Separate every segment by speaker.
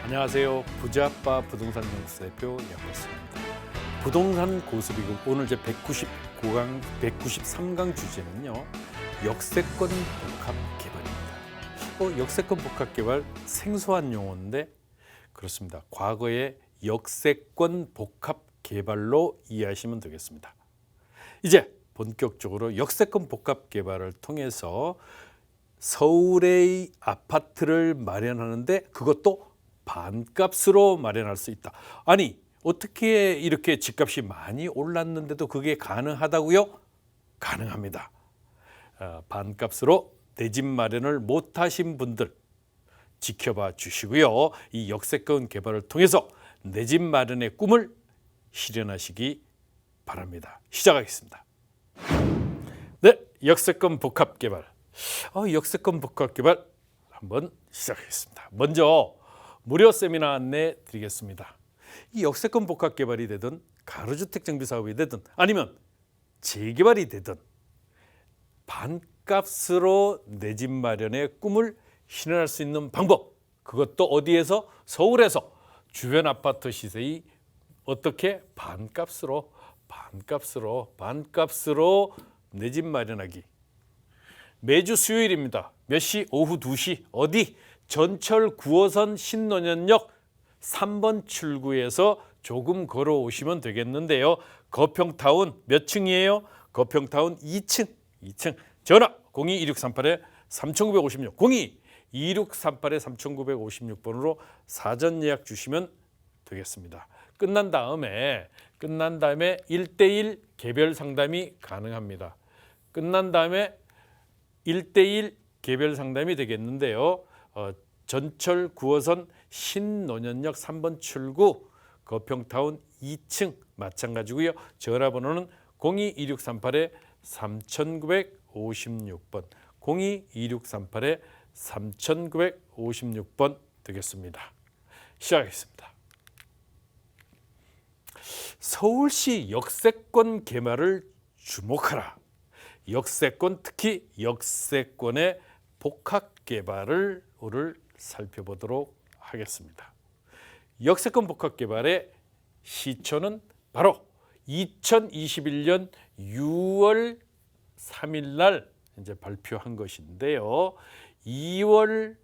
Speaker 1: 안녕하세요. 부자빠 부동산 연구소 대표 양호수입니다. 부동산 고수비급 오늘 제 193강 주제는요. 역세권 복합 개발입니다. 역세권 복합 개발 생소한 용어인데 그렇습니다. 과거의 역세권 복합 개발로 이해하시면 되겠습니다. 이제 본격적으로 역세권 복합 개발을 통해서 서울의 아파트를 마련하는데 그것도 반값으로 마련할 수 있다. 아니 어떻게 이렇게 집값이 많이 올랐는데도 그게 가능하다고요? 가능합니다. 반값으로 내 집 마련을 못하신 분들 지켜봐 주시고요. 이 역세권 개발을 통해서 내 집 마련의 꿈을 실현하시기 바랍니다. 시작하겠습니다. 네, 역세권 복합 개발. 역세권 복합 개발 한번 시작하겠습니다. 먼저 무료 세미나 안내 드리겠습니다. 이 역세권 복합 개발이 되든 가로주택 정비 사업이 되든 아니면 재개발이 되든 반값으로 내 집 마련의 꿈을 실현할 수 있는 방법, 그것도 어디에서? 서울에서 주변 아파트 시세의 어떻게 반값으로 내 집 마련하기. 매주 수요일입니다. 몇 시? 오후 2시. 어디? 전철 9호선 신논현역 3번 출구에서 조금 걸어오시면 되겠는데요. 거평타운 몇 층이에요? 거평타운 2층. 전화 02-2638-3956 02-2638-3956번으로 사전 예약 주시면 되겠습니다. 끝난 다음에 1대1 개별 상담이 가능합니다. 끝난 다음에 1대1 개별 상담이 되겠는데요. 전철 9호선 신논현역 3번 출구 거평타운 2층 마찬가지고요. 전화번호는 02-2638-3956번 02-2638-3956번 되겠습니다. 시작하겠습니다. 서울시 역세권 개발을 주목하라. 역세권, 특히 역세권의 복합 개발을 오늘 살펴보도록 하겠습니다. 역세권 복합 개발의 시초는 바로 2021년 6월 3일 날 이제 발표한 것인데요. 6월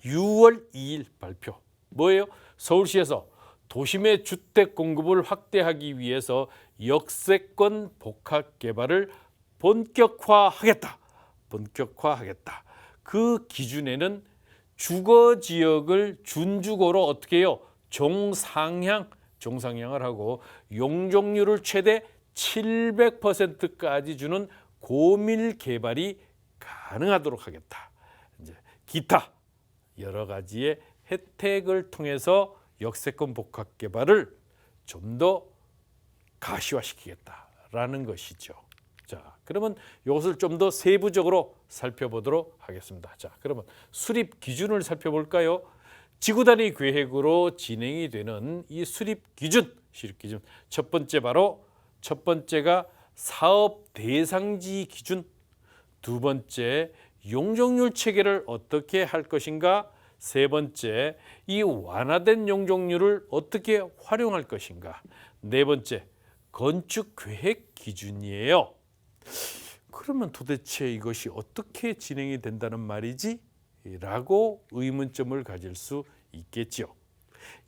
Speaker 1: 2일 발표. 뭐예요? 서울시에서 도심의 주택 공급을 확대하기 위해서 역세권 복합 개발을 본격화하겠다. 그 기준에는 주거 지역을 준주거로 어떻게 해요? 종상향을 하고 용적률을 최대 700%까지 주는 고밀 개발이 가능하도록 하겠다. 이제 기타 여러 가지의 혜택을 통해서 역세권 복합 개발을 좀 더 가시화시키겠다라는 것이죠. 자, 그러면 이것을 좀 더 세부적으로 살펴보도록 하겠습니다. 자, 그러면 수립 기준을 살펴볼까요? 지구 단위 계획으로 진행이 되는 이 수립 기준. 첫 번째가 사업 대상지 기준. 두 번째, 용적률 체계를 어떻게 할 것인가? 세 번째, 이 완화된 용적률을 어떻게 활용할 것인가? 네 번째, 건축 계획 기준이에요. 그러면 도대체 이것이 어떻게 진행이 된다는 말이지? 라고 의문점을 가질 수 있겠죠.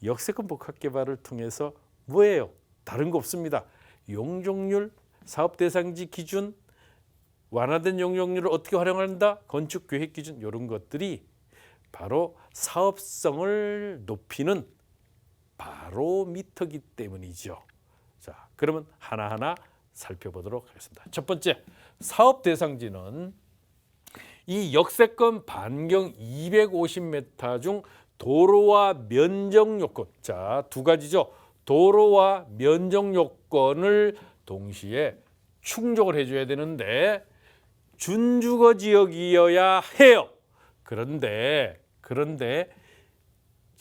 Speaker 1: 역세권 복합 개발을 통해서 뭐예요? 다른 거 없습니다. 용적률, 사업 대상지 기준, 완화된 용적률을 어떻게 활용한다? 건축 계획 기준, 이런 것들이 바로 사업성을 높이는 바로미터기 때문이죠. 자, 그러면 하나하나 살펴보도록 하겠습니다. 첫 번째, 사업 대상지는 이 역세권 반경 250m 중 도로와 면적 요건, 자, 두 가지죠. 도로와 면적 요건을 동시에 충족을 해줘야 되는데 준주거 지역이어야 해요. 그런데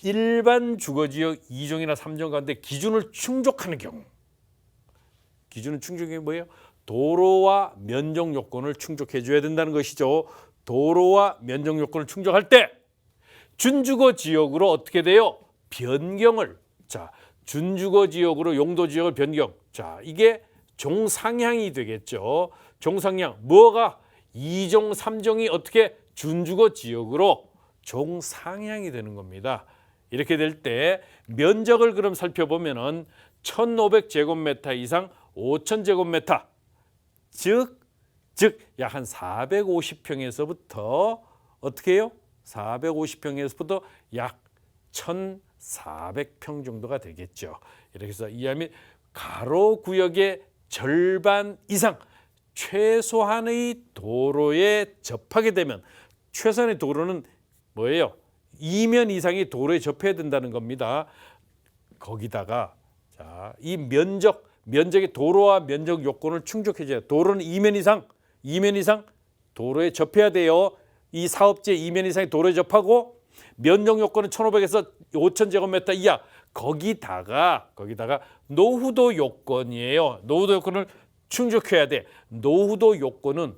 Speaker 1: 일반 주거지역 2종이나 3종 가운데 기준을 충족하는 경우, 기준은 충족이 뭐예요? 도로와 면적 요건을 충족해 줘야 된다는 것이죠. 도로와 면적 요건을 충족할 때 준주거 지역으로 어떻게 돼요? 변경을 준주거 지역으로 용도 지역을 변경. 이게 종상향이 되겠죠. 종상향 뭐가 2종, 3종이 어떻게 준주거 지역으로 종상향이 되는 겁니다. 이렇게 될 때 면적을 그럼 살펴보면은 1,500제곱미터 이상 5,000제곱미터 즉 약 한 450평에서부터 어떻게 해요? 450평에서부터 약 1,400평 정도가 되겠죠. 이렇게 해서 이하면 가로 구역의 절반 이상 최소한의 도로에 접하게 되면 최소한의 도로는 뭐예요? 이면 이상의 도로에 접해야 된다는 겁니다. 거기다가 이 면적의 도로와 면적 요건을 충족해줘야 도로는 이면 이상 도로에 접해야 돼요. 이 사업체 이면 이상의 도로에 접하고 면적 요건은 1,500에서 5,000제곱미터 이하. 거기다가 노후도 요건이에요. 노후도 요건을 충족해야 돼. 노후도 요건은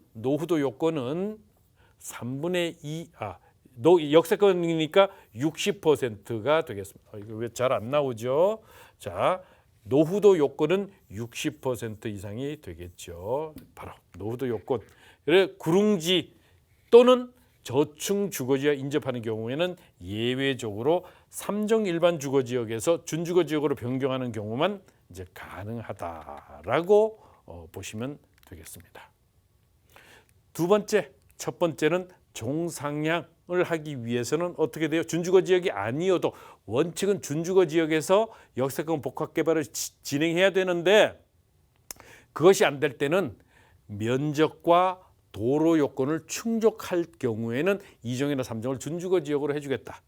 Speaker 1: 3분의 2 역세권이니까 60%가 되겠습니다. 이거 왜 잘 안 나오죠? 노후도 요건은 60% 이상이 되겠죠. 바로 노후도 요건. 구릉지 또는 저층 주거지와 인접하는 경우에는 예외적으로 3종 일반 주거지역에서 준주거지역으로 변경하는 경우만 이제 가능하다라고 보시면 되겠습니다. 첫 번째는 종상향을 하기 위해서는 어떻게 돼요? 준주거지역이 아니어도 원칙은 준주거지역에서 역세권 복합개발을 진행해야 되는데 그것이 안 될 때는 면적과 도로 요건을 충족할 경우에는 2종이나 3종을 준주거지역으로 해주겠다.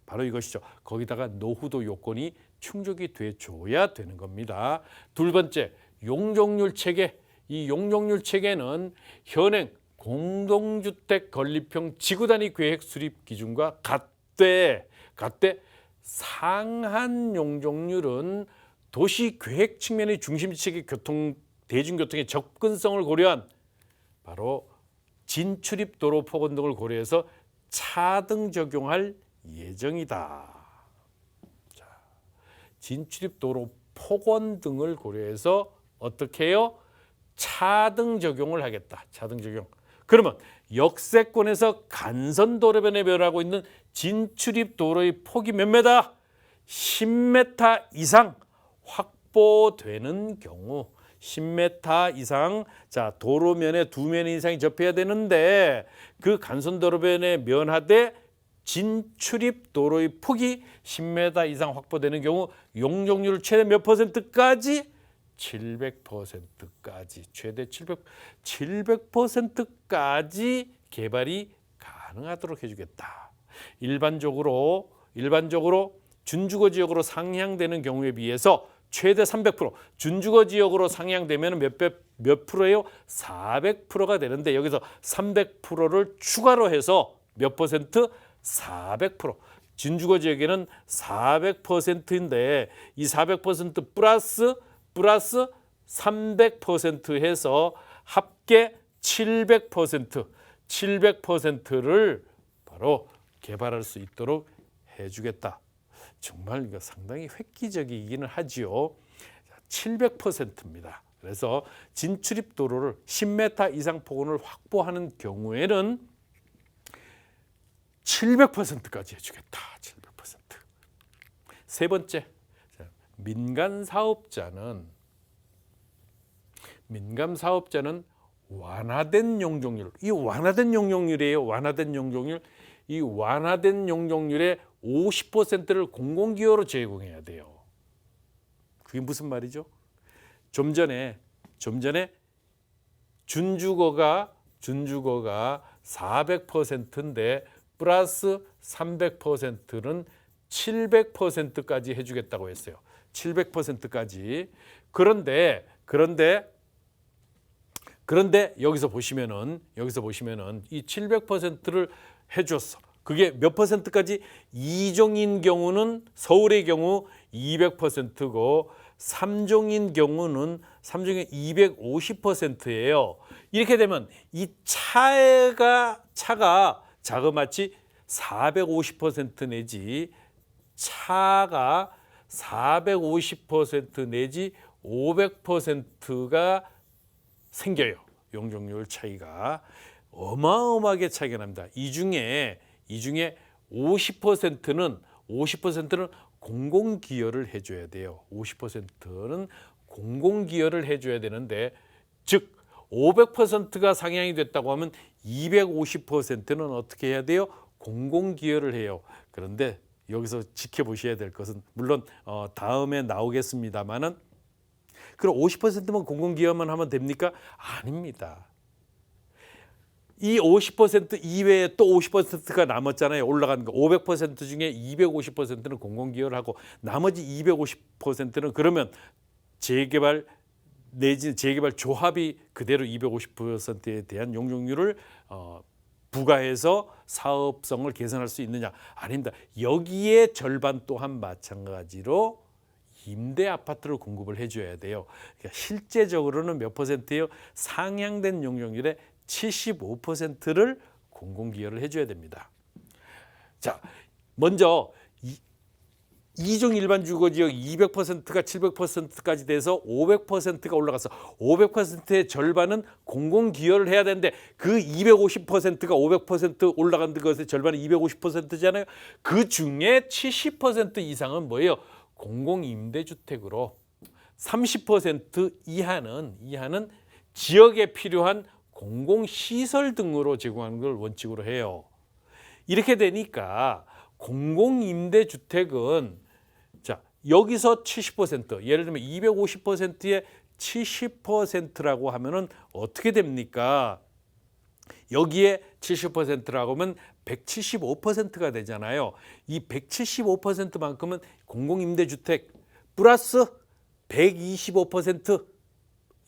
Speaker 1: 바로 이것이죠. 거기다가 노후도 요건이 충족이 돼줘야 되는 겁니다. 둘 번째, 용적률 체계. 이 용적률 체계는 현행 공동주택 건립형 지구단위 계획 수립 기준과 같되 상한 용적률은 도시 계획 측면의 중심지역의 대중교통의 접근성을 고려한 바로 진출입 도로 폭원 등을 고려해서 차등 적용할 예정이다. 진출입 도로 폭원 등을 고려해서 어떻게 해요? 차등 적용을 하겠다. 차등 적용. 그러면 역세권에서 간선도로변에 면하고 있는 진출입 도로의 폭이 몇 메다? 10m 이상 확보되는 경우 10m 이상 도로면에 2면 이상이 접해야 되는데 그 간선도로변에 면하되 진출입 도로의 폭이 10m 이상 확보되는 경우 용적률 최대 몇 %까지? 700%까지 최대 700%까지 개발이 가능하도록 해주겠다. 일반적으로 준주거 지역으로 상향되는 경우에 비해서 최대 300%, 준주거 지역으로 상향되면 몇 프로예요? 400%가 되는데 여기서 300%를 추가로 해서 몇 %? 400%. 준주거 지역에는 400%인데 이 400% 플러스 300% 해서 합계 700%를 바로 개발할 수 있도록 해주겠다. 정말 이거 상당히 획기적이기는 하지요. 700%입니다. 그래서 진출입 도로를 10m 이상 폭원을 확보하는 경우에는 700%까지 해주겠다. 700%. 세 번째, 민간 사업자는 완화된 용적률. 이 완화된 용적률이에요. 완화된 용적률. 이 완화된 용적률의 50%를 공공기여로 제공해야 돼요. 그게 무슨 말이죠? 좀 전에 준주거가 400%인데 플러스 300%는 700%까지 해주겠다고 했어요. 700%까지. 그런데 여기서 보시면은 이 700%를 해줬어. 그게 몇 %까지? 2종인 경우는 서울의 경우 200%고 3종인 경우는 250%예요. 이렇게 되면 이 차가 자그마치 450% 내지 차가 450% 내지 500%가 생겨요. 용적률 차이가 어마어마하게 차이가 납니다. 이 중에 50%는 공공기여를 해줘야 돼요. 50%는 공공기여를 해줘야 되는데, 즉 500%가 상향이 됐다고 하면 250%는 어떻게 해야 돼요? 공공기여를 해요. 그런데 여기서 지켜보셔야 될 것은, 물론 다음에 나오겠습니다만은, 그럼 50%만 공공기여만 하면 됩니까? 아닙니다. 이 50% 이외에 또 50%가 남았잖아요. 올라가는 거. 500% 중에 250%는 공공기여를 하고 나머지 250%는 그러면 재개발 내지 재개발 조합이 그대로 250%에 대한 용적률을 부과해서 사업성을 개선할 수 있느냐? 아닙니다. 여기에 절반 또한 마찬가지로 임대 아파트를 공급을 해줘야 돼요. 그러니까 실제적으로는 몇 %예요? 상향된 용적률의 75%를 공공기여를 해줘야 됩니다. 자, 먼저 이중 일반 주거지역 200%가 700%까지 돼서 500%가 올라가서 500%의 절반은 공공기여를 해야 되는데, 그 250%가 500% 올라간 것의 절반은 250%잖아요. 그 중에 70% 이상은 뭐예요? 공공임대주택으로, 30% 이하는 지역에 필요한 공공시설 등으로 제공하는 걸 원칙으로 해요. 이렇게 되니까 공공임대주택은, 자, 여기서 70%, 예를 들면 250%에 70%라고 하면은 어떻게 됩니까? 여기에 70%라고 하면 175%가 되잖아요. 이 175%만큼은 공공임대주택 플러스 125%,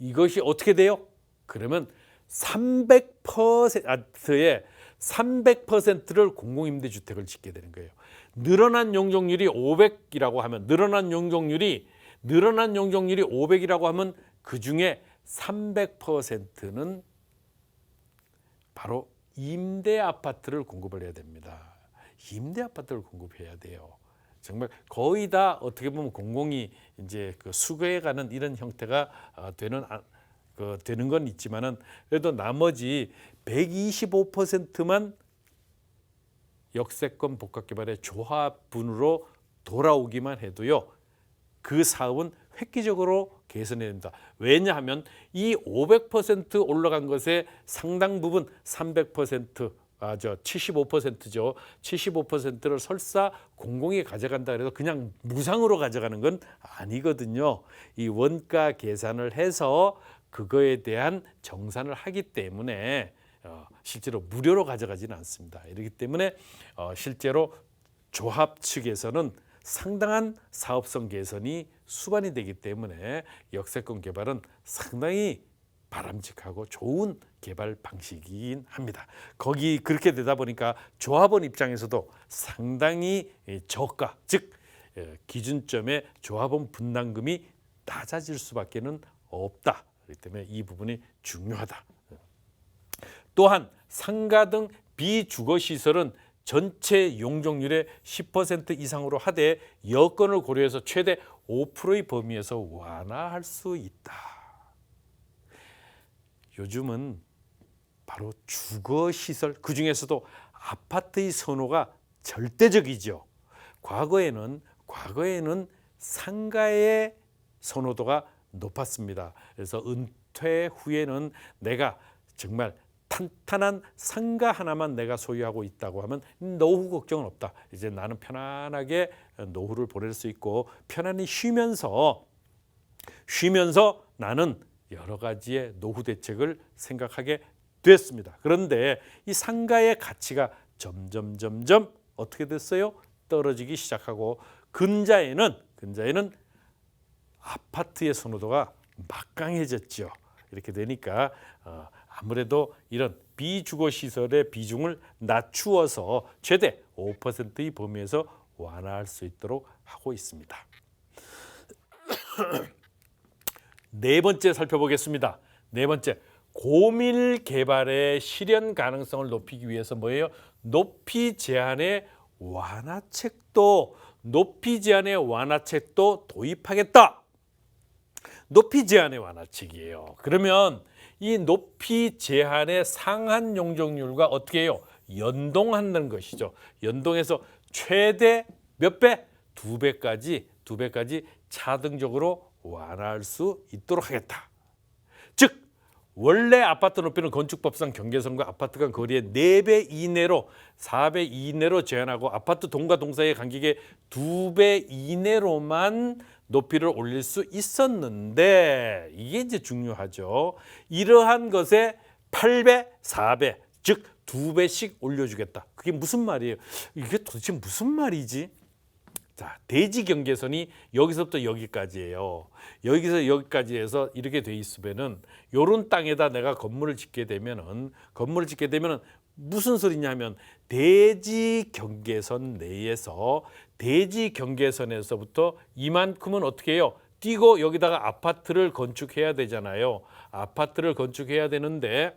Speaker 1: 이것이 어떻게 돼요? 그러면 300%의 300%를 공공임대주택을 짓게 되는 거예요. 늘어난 용적률이 500이라고 하면, 늘어난 용적률이 500이라고 하면 그 중에 300%는 바로 임대 아파트를 공급을 해야 됩니다. 임대 아파트를 공급해야 돼요. 정말 거의 다 어떻게 보면 공공이 이제 그 수거해가는 이런 형태가 되는 건 있지만은, 그래도 나머지 125%만 역세권 복합개발의 조합분으로 돌아오기만 해도요, 그 사업은 획기적으로 개선해야 됩니다. 왜냐하면 이 500% 올라간 것의 상당 부분 75%죠. 75%를 설사 공공이 가져간다 그래도 그냥 무상으로 가져가는 건 아니거든요. 이 원가 계산을 해서 그거에 대한 정산을 하기 때문에 실제로 무료로 가져가지는 않습니다. 이렇기 때문에 실제로 조합 측에서는 상당한 사업성 개선이 수반이 되기 때문에 역세권 개발은 상당히 바람직하고 좋은 개발 방식이긴 합니다. 거기 그렇게 되다 보니까 조합원 입장에서도 상당히 저가, 즉 기준점의 조합원 분담금이 낮아질 수밖에는 없다. 그렇기 때문에 이 부분이 중요하다. 또한 상가 등 비주거시설은 전체 용적률의 10% 이상으로 하되 여건을 고려해서 최대 5%의 범위에서 완화할 수 있다. 요즘은 바로 주거시설, 그중에서도 아파트의 선호가 절대적이죠. 과거에는 상가의 선호도가 높았습니다. 그래서 은퇴 후에는 내가 정말 탄탄한 상가 하나만 내가 소유하고 있다고 하면 노후 걱정은 없다. 이제 나는 편안하게 노후를 보낼 수 있고 편안히 쉬면서 나는 여러 가지의 노후 대책을 생각하게 됐습니다. 그런데 이 상가의 가치가 점점 어떻게 됐어요? 떨어지기 시작하고 근자에는 아파트의 선호도가 막강해졌죠. 이렇게 되니까 아무래도 이런 비주거시설의 비중을 낮추어서 최대 5%의 범위에서 완화할 수 있도록 하고 있습니다. 네 번째 살펴보겠습니다. 네 번째, 고밀 개발의 실현 가능성을 높이기 위해서 뭐예요? 높이 제한의 완화책도 도입하겠다. 높이 제한의 완화책이에요. 그러면 이 높이 제한의 상한 용적률과 어떻게 해요? 연동하는 것이죠. 연동해서 최대 몇 배? 두 배까지 차등적으로 완화할 수 있도록 하겠다. 즉 원래 아파트 높이는 건축법상 경계선과 아파트 간 거리의 4배 이내로 4배 이내로 제한하고 아파트 동과 동 사이의 간격의 2배 이내로만 높이를 올릴 수 있었는데 이게 이제 중요하죠. 이러한 것에 8배, 4배, 즉 2배씩 올려주겠다. 그게 무슨 말이에요? 이게 도대체 무슨 말이지? 자, 대지 경계선이 여기서부터 여기까지예요. 여기서 여기까지 해서 이렇게 돼 있으면은 요런 땅에다 내가 건물을 짓게 되면은 무슨 소리냐면 대지 경계선 내에서 대지 경계선에서부터 이만큼은 어떻게 해요? 띄고 여기다가 아파트를 건축해야 되잖아요. 아파트를 건축해야 되는데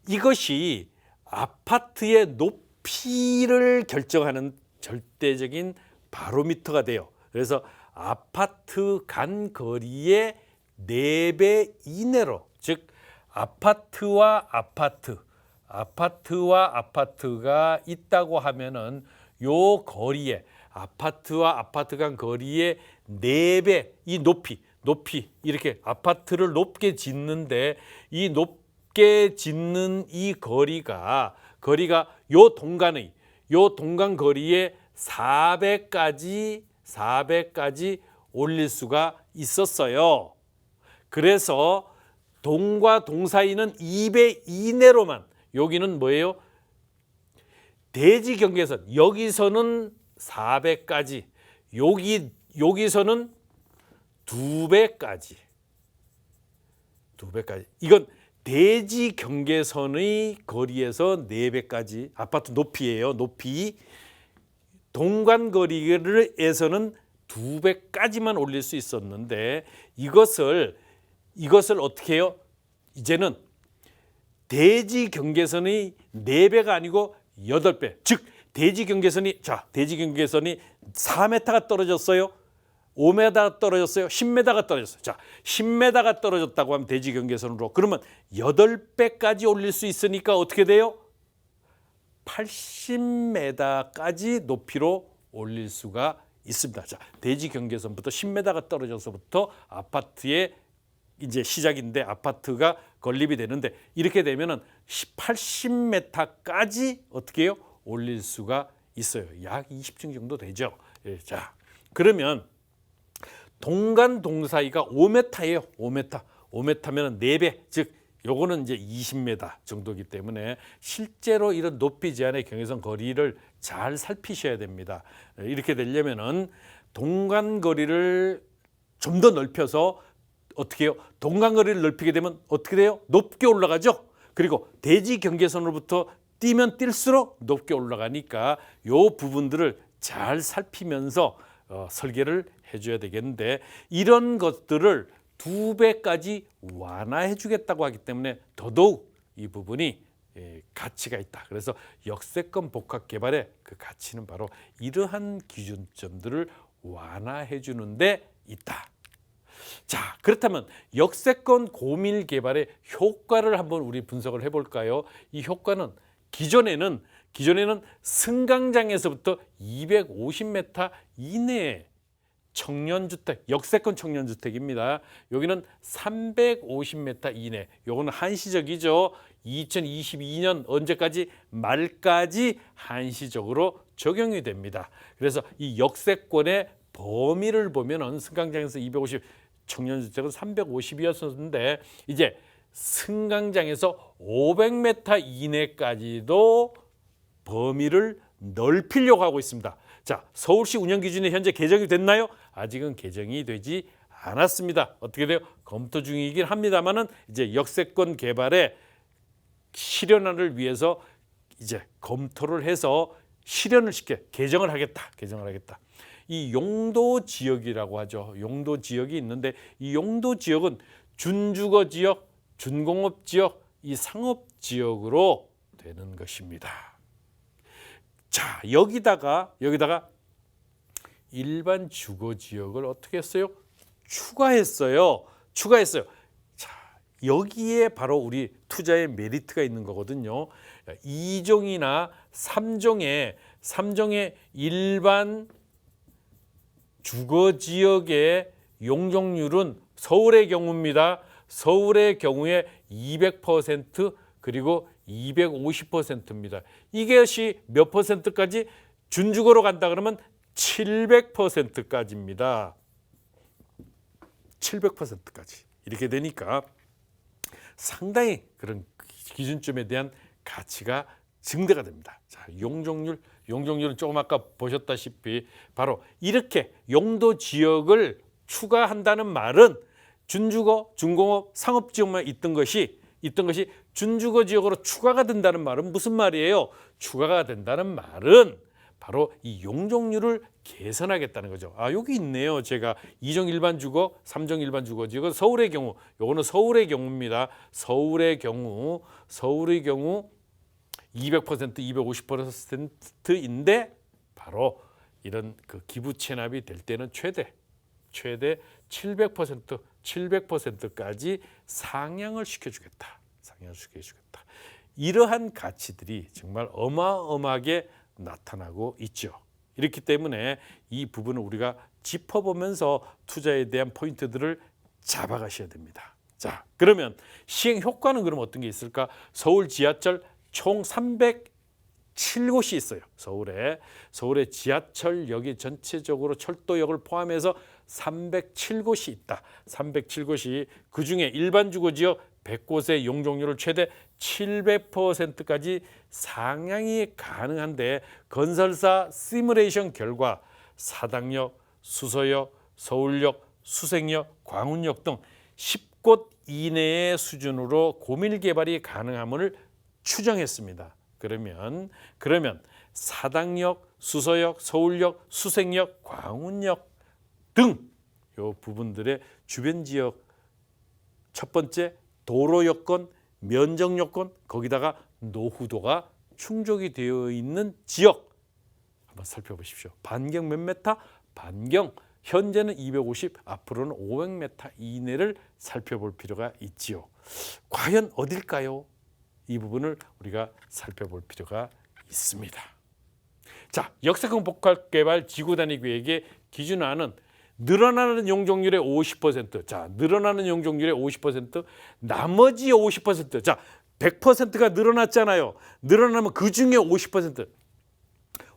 Speaker 1: 이것이 아파트의 높이를 결정하는 절대적인 바로미터가 돼요. 그래서 아파트 간 거리의 4배 이내로, 즉 아파트와 아파트가 있다고 하면은 요 거리에 아파트와 아파트 간 거리의 4배 이 높이 이렇게 아파트를 높게 짓는데 이 높게 짓는 이 거리가 요 동간 거리에 4배까지 올릴 수가 있었어요. 그래서 동과 동 사이는 2배 이내로만, 여기는 뭐예요? 대지 경계선, 여기서는 4배까지, 여기서는 2배까지. 이건 대지 경계선의 거리에서 4배까지 아파트 높이예요. 높이. 동간 거리에서는 2배까지만 올릴 수 있었는데 이것을 어떻게 해요? 이제는 대지 경계선의 4배가 아니고 8배. 즉 대지 경계선이 4m가 떨어졌어요. 5m가 떨어졌어요. 10m가 떨어졌어요. 자, 10m가 떨어졌다고 하면 대지 경계선으로 그러면 8배까지 올릴 수 있으니까 어떻게 돼요? 80m까지 높이로 올릴 수가 있습니다. 자, 대지 경계선부터 10m가 떨어져서부터 아파트의 이제 시작인데 아파트가 건립이 되는데 이렇게 되면은 80m까지 어떻게 해요? 올릴 수가 있어요. 약 20층 정도 되죠. 예, 자, 그러면 동간 동 사이가 5m예요. 5m면 4배, 즉 요거는 이제 20m 정도이기 때문에 실제로 이런 높이 제한의 경계선 거리를 잘 살피셔야 됩니다. 이렇게 되려면은 동간 거리를 좀 더 넓혀서 어떻게 해요? 동간 거리를 넓히게 되면 어떻게 돼요? 높게 올라가죠. 그리고 대지 경계선으로부터 뛰면 뛸수록 높게 올라가니까 요 부분들을 잘 살피면서 설계를 해줘야 되겠는데 이런 것들을 2배까지 완화해 주겠다고 하기 때문에 더더욱 이 부분이 가치가 있다. 그래서 역세권 복합 개발의 그 가치는 바로 이러한 기준점들을 완화해 주는 데 있다. 자, 그렇다면 역세권 고밀 개발의 효과를 한번 우리 분석을 해볼까요? 이 효과는 기존에는 승강장에서부터 250m 이내에 청년주택, 역세권 청년주택입니다. 여기는 350m 이내. 요거는 한시적이죠. 2022년 언제까지? 말까지 한시적으로 적용이 됩니다. 그래서 이 역세권의 범위를 보면은 승강장에서 250, 청년주택은 350이었었는데 이제 승강장에서 500m 이내까지도 범위를 넓히려고 하고 있습니다. 자, 서울시 운영 기준이 현재 개정이 됐나요? 아직은 개정이 되지 않았습니다. 어떻게 돼요? 검토 중이긴 합니다만은 이제 역세권 개발의 실현을 위해서 이제 검토를 해서 실현을 시켜 개정을 하겠다. 이 용도 지역이라고 하죠. 용도 지역이 있는데 이 용도 지역은 준주거 지역, 준공업 지역, 이 상업 지역으로 되는 것입니다. 자, 여기다가 일반 주거 지역을 어떻게 했어요? 추가했어요. 자, 여기에 바로 우리 투자의 메리트가 있는 거거든요. 2종이나 3종의 일반 주거 지역의 용적률은 서울의 경우입니다. 서울의 경우에 200% 그리고 250%입니다. 이것이 몇 퍼센트까지? 준주거로 간다 그러면 700%까지입니다. 700%까지. 이렇게 되니까 상당히 그런 기준점에 대한 가치가 증대가 됩니다. 자, 용적률은 조금 아까 보셨다시피 바로 이렇게 용도 지역을 추가한다는 말은 준주거, 준공업, 상업 지역만 있던 것이 준주거 지역으로 추가가 된다는 말은 무슨 말이에요? 추가가 된다는 말은 바로 이 용적률을 개선하겠다는 거죠. 아, 여기 있네요. 제가 2종 일반 주거, 3종 일반 주거 지역은 서울의 경우, 요거는 서울의 경우입니다. 서울의 경우 200%, 250%인데 바로 이런 그 기부 체납이 될 때는 최대 700%까지 상향을 시켜주겠다. 이러한 가치들이 정말 어마어마하게 나타나고 있죠. 이렇기 때문에 이 부분을 우리가 짚어보면서 투자에 대한 포인트들을 잡아가셔야 됩니다. 자, 그러면 시행 효과는 그럼 어떤 게 있을까? 서울 지하철 총 307곳이 있어요. 서울에 지하철역이 전체적으로 철도역을 포함해서 307곳이 있다. 307곳이 그중에 일반 주거지역 100곳의 용적률을 최대 700%까지 상향이 가능한데 건설사 시뮬레이션 결과 사당역, 수서역, 서울역, 수생역, 광운역 등 10곳 이내의 수준으로 고밀 개발이 가능함을 추정했습니다. 그러면 사당역, 수서역, 서울역, 수생역, 광운역 등 요 부분들의 주변 지역 첫 번째 도로 여건, 면적 여건, 거기다가 노후도가 충족이 되어 있는 지역 한번 살펴보십시오. 반경 몇 메타? 반경 현재는 250, 앞으로는 500m 이내를 살펴볼 필요가 있지요. 과연 어딜까요? 이 부분을 우리가 살펴볼 필요가 있습니다. 자, 역세권 복합개발 지구단위 계획의 기준화는 늘어나는 용적률의 50%. 자, 늘어나는 용적률의 50%, 나머지 50%. 자, 100%가 늘어났잖아요. 늘어나면 그 중에 50%.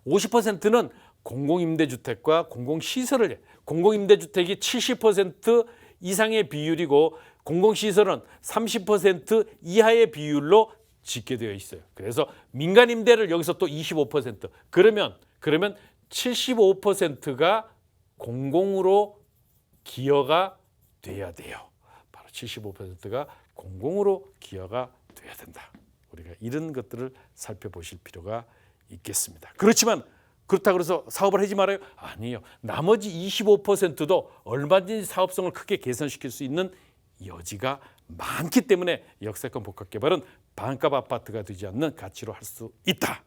Speaker 1: 50%는 공공임대주택과 공공시설을 공공임대주택이 70% 이상의 비율이고 공공시설은 30% 이하의 비율로 짓게 되어 있어요. 그래서 민간임대를 여기서 또 25%. 그러면 75%가 공공으로 기여가 돼야 돼요. 바로 75%가 공공으로 기여가 돼야 된다. 우리가 이런 것들을 살펴보실 필요가 있겠습니다. 그렇지만 그렇다고 해서 사업을 하지 말아요? 아니에요. 나머지 25%도 얼마든지 사업성을 크게 개선시킬 수 있는 여지가 많기 때문에 역세권 복합개발은 반값 아파트가 되지 않는 가치로 할 수 있다.